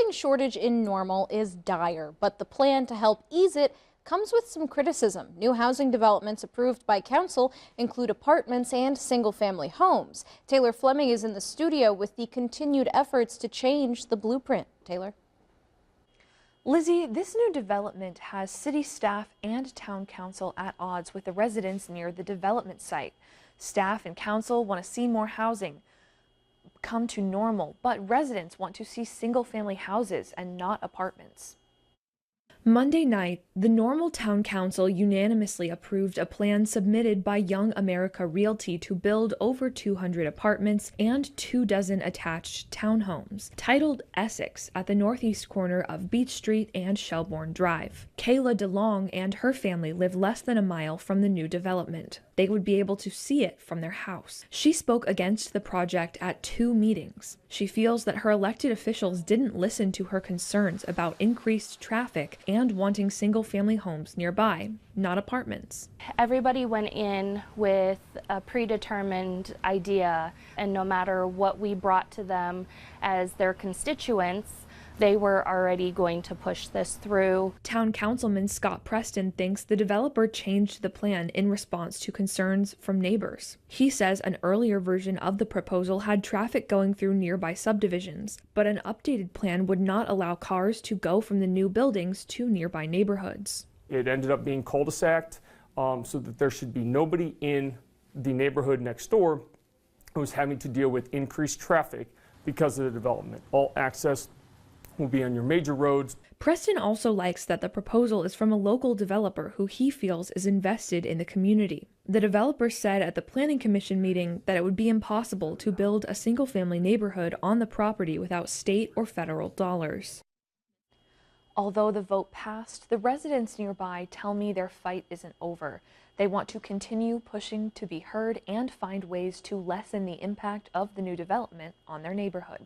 housing shortage in Normal is dire, but the plan to help ease it comes with some criticism. New housing developments approved by council include apartments and single-family homes. Taylor Fleming is in the studio with the continued efforts to change the blueprint. Taylor? Lizzie, this new development has city staff and town council at odds with the residents near the development site. Staff and council want to see more housing come to Normal, but residents want to see single-family houses and not apartments. Monday night, the Normal Town Council unanimously approved a plan submitted by Young America Realty to build over 200 apartments and 24 attached townhomes, titled Essex, at the northeast corner of Beach Street and Shelbourne Drive. Kayla DeLong and her family live less than a mile from the new development. They would be able to see it from their house. She spoke against the project at 2 meetings. She feels that her elected officials didn't listen to her concerns about increased traffic and wanting single-family homes nearby, not apartments. Everybody went in with a predetermined idea, and no matter what we brought to them as their constituents, they were already going to push this through. Town Councilman Scott Preston thinks the developer changed the plan in response to concerns from neighbors. He says an earlier version of the proposal had traffic going through nearby subdivisions, but an updated plan would not allow cars to go from the new buildings to nearby neighborhoods. It ended up being cul-de-saced so that there should be nobody in the neighborhood next door who was having to deal with increased traffic because of the development. All access will be on your major roads. Preston also likes that the proposal is from a local developer who he feels is invested in the community. The developer said at the Planning Commission meeting that it would be impossible to build a single-family neighborhood on the property without state or federal dollars. Although the vote passed, the residents nearby tell me their fight isn't over. They want to continue pushing to be heard and find ways to lessen the impact of the new development on their neighborhood.